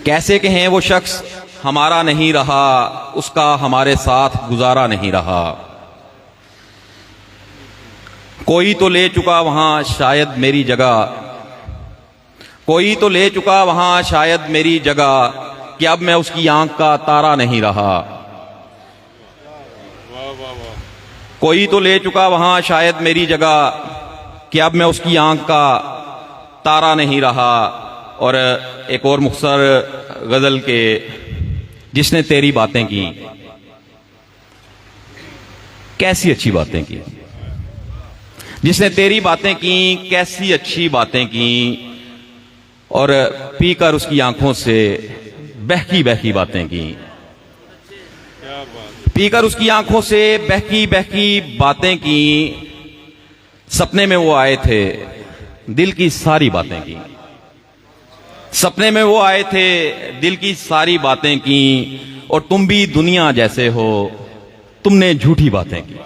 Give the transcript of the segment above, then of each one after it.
کیسے کہیں وہ شخص ہمارا نہیں رہا، اس کا ہمارے ساتھ گزارا نہیں رہا۔ کوئی تو لے چکا وہاں شاید میری جگہ، کوئی تو لے چکا وہاں شاید میری جگہ، کہ اب میں اس کی آنکھ کا تارا نہیں رہا۔ کوئی تو لے چکا وہاں شاید میری جگہ، کہ اب میں اس کی آنکھ کا تارا نہیں رہا۔ اور ایک اور مختصر غزل کے جس نے تیری باتیں کی، کیسی اچھی باتیں کی، جس نے تیری باتیں کی کیسی اچھی باتیں کی، اور پی کر اس کی آنکھوں سے بہکی بہکی باتیں کی، پی کر اس کی آنکھوں سے بہکی بہکی باتیں کی۔ سپنے میں وہ آئے تھے دل کی ساری باتیں کی، سپنے میں وہ آئے تھے دل کی ساری باتیں کی، اور تم بھی دنیا جیسے ہو تم نے جھوٹی باتیں کی،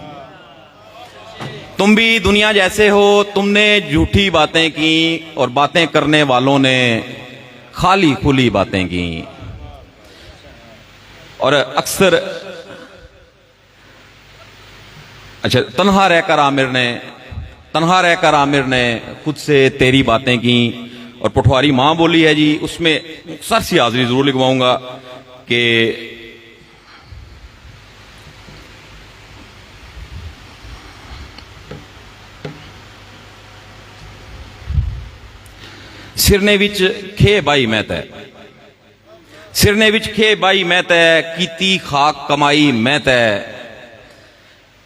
تم بھی دنیا جیسے ہو تم نے جھوٹی باتیں کی، اور باتیں کرنے والوں نے خالی کھلی باتیں کی۔ اور اکثر تنہا رہ کر عامر نے خود سے تیری باتیں کی۔ اور پٹھواری ماں بولی ہے جی، اس میں سر سی حاضری ضرور لکھواؤں گا کہ سرنے وچ کھے بائی میں تے، سرنے وچ کھے بائی میں تے، کیتی خاک کمائی میں تے،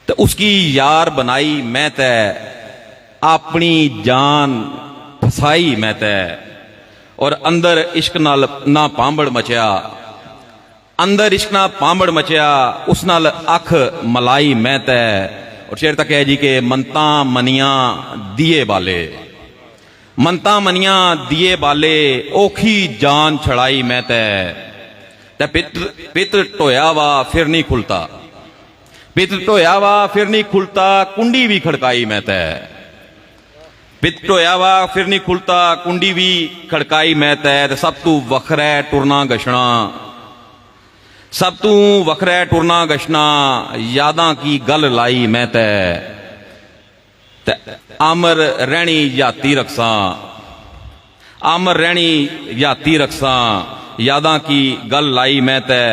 تو اس کی یار بنائی میں تے، اپنی جان پھسائی میں تے، اور اندر عشق نہ پامبڑ مچیا، اندر عشق نہ پامبڑ مچیا، اس نال اکھ ملائی میں تے۔ اور شعر تک ہے جی کہ منتاں منیاں دیے بالے، منتاں منیاں دیے بالے، اوکھی جان چھڑائی میں تے، پتر ٹویا وا پھر نہیں کھلتا، پتر ٹویا وا پھر نہیں کھلتا، کنڈی بھی کھڑکائی میں تے، پتر ٹویا وا پھر نہیں کھلتا، کنڈی بھی کھڑکائی میں تے۔ سب تو وکھرے ٹرنا گشنا، سب تو وکھرے ٹرنا گشنا، یاداں کی گل لائی میں تے، آمر رہنی یاتی رکھساں، آمر رہنی یاتی رکھساں، یاداں کی گل لائی میں تے۔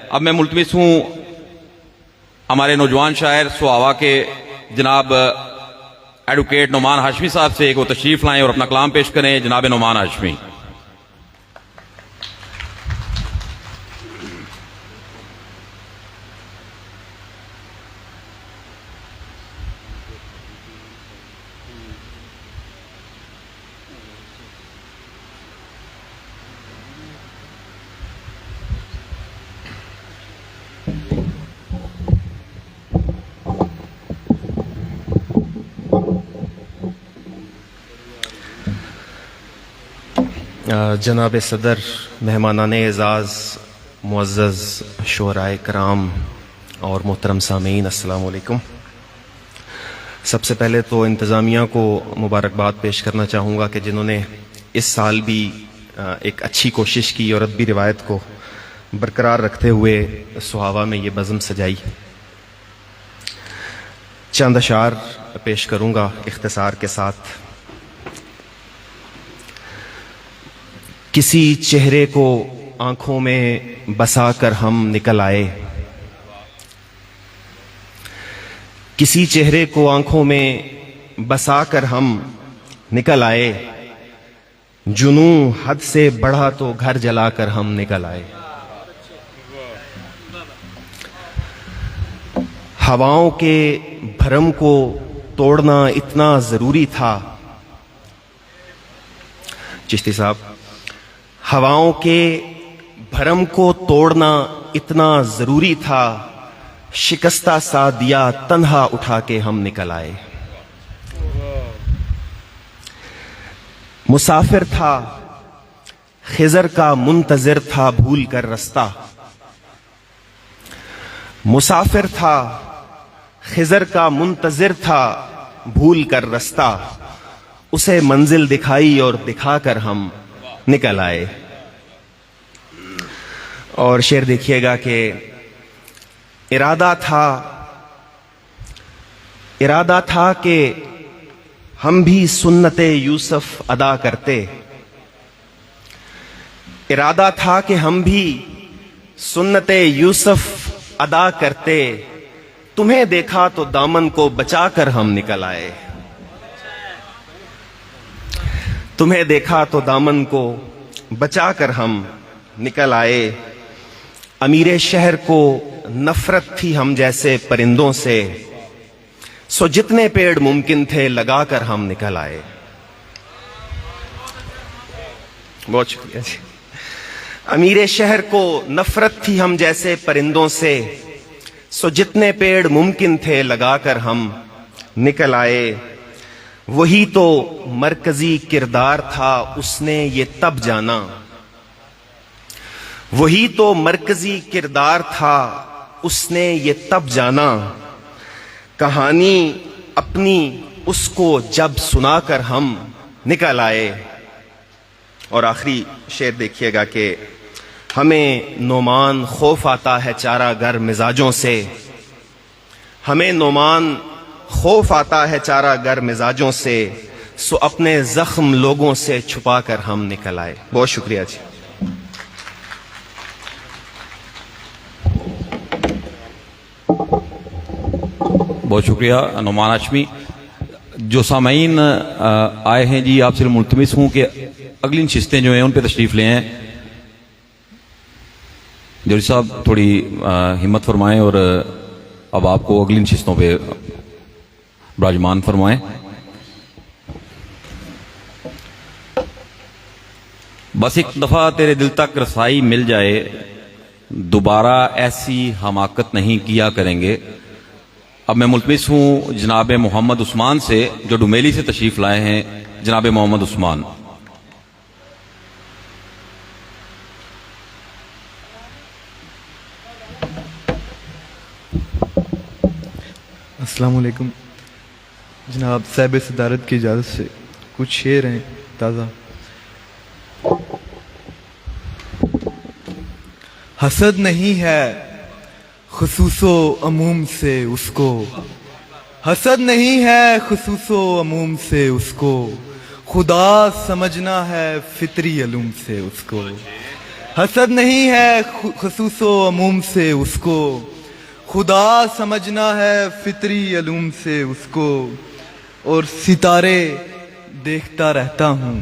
اب میں ملتمس ہوں ہمارے نوجوان شاعر سہاوا کے جناب ایڈوکیٹ نعمان ہاشمی صاحب سے ایک وہ تشریف لائیں اور اپنا کلام پیش کریں۔ جناب نعمان ہاشمی۔ جناب صدر، مہمانان اعزاز، معزز شعرائے کرام اور محترم سامعین، السلام علیکم۔ سب سے پہلے تو انتظامیہ کو مبارکباد پیش کرنا چاہوں گا کہ جنہوں نے اس سال بھی ایک اچھی کوشش کی اور ادبی روایت کو برقرار رکھتے ہوئے سہاوا میں یہ بزم سجائی۔ چند اشعار پیش کروں گا اختصار کے ساتھ۔ کسی چہرے کو آنکھوں میں بسا کر ہم نکل آئے، کسی چہرے کو آنکھوں میں بسا کر ہم نکل آئے، جنوں حد سے بڑھا تو گھر جلا کر ہم نکل آئے۔ ہواؤں کے بھرم کو توڑنا اتنا ضروری تھا، چشتی صاحب، ہواؤں کے بھرم کو توڑنا اتنا ضروری تھا، شکستہ سا دیا تنہا اٹھا کے ہم نکل آئے۔ مسافر تھا خضر کا منتظر تھا بھول کر رستہ، مسافر تھا خضر کا منتظر تھا بھول کر رستہ، اسے منزل دکھائی اور دکھا کر ہم نکل آئے. اور شعر دیکھیے گا کہ ارادہ تھا کہ ہم بھی سنت یوسف ادا کرتے. ارادہ تھا کہ ہم بھی سنت یوسف ادا کرتے. تمہیں دیکھا تو دامن کو بچا کر ہم نکل آئے. تمہیں دیکھا تو دامن کو بچا کر ہم نکل آئے. امیر شہر کو نفرت تھی ہم جیسے پرندوں سے. سو جتنے پیڑ ممکن تھے لگا کر ہم نکل آئے. بہت شکریہ جی. امیر شہر کو نفرت تھی ہم جیسے پرندوں سے. سو جتنے پیڑ ممکن تھے لگا کر ہم نکل آئے. وہی تو مرکزی کردار تھا اس نے یہ تب جانا. وہی تو مرکزی کردار تھا اس نے یہ تب جانا. کہانی اپنی اس کو جب سنا کر ہم نکل آئے. اور آخری شعر دیکھیے گا کہ ہمیں نعمان خوف آتا ہے چارہ گر مزاجوں سے. ہمیں نعمان خوف آتا ہے چارہ گر مزاجوں سے. سو اپنے زخم لوگوں سے چھپا کر ہم نکل آئے. بہت شکریہ جی. بہت شکریہ نعمان ہاشمی. جو سامعین آئے ہیں جی آپ سے ملتمس ہوں کہ اگلی نشستیں جو ہیں ان پہ تشریف لے ہیں. جوہری صاحب تھوڑی ہمت فرمائیں اور اب آپ کو اگلی نشستوں پہ براجمان فرمائیں. بس ایک دفعہ تیرے دل تک رسائی مل جائے دوبارہ ایسی حماقت نہیں کیا کریں گے. اب میں ملتمس ہوں جناب محمد عثمان سے جو ڈومیلی سے تشریف لائے ہیں. جناب محمد عثمان. السلام علیکم. جناب صاحب صدارت کی اجازت سے کچھ شعر ہیں تازہ. حسد نہیں ہے خصوص و عموم سے اس کو. حسد نہیں ہے خصوص و عموم سے اس کو. خدا سمجھنا ہے فطری علوم سے اس کو. حسد نہیں ہے خصوص و عموم سے اس کو. خدا سمجھنا ہے فطری علوم سے اس کو. اور ستارے دیکھتا رہتا ہوں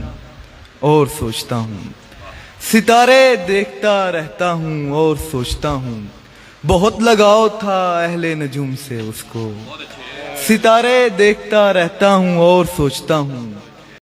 اور سوچتا ہوں. ستارے دیکھتا رہتا ہوں اور سوچتا ہوں. بہت لگاؤ تھا اہل نجوم سے اس کو. ستارے دیکھتا رہتا ہوں اور سوچتا ہوں.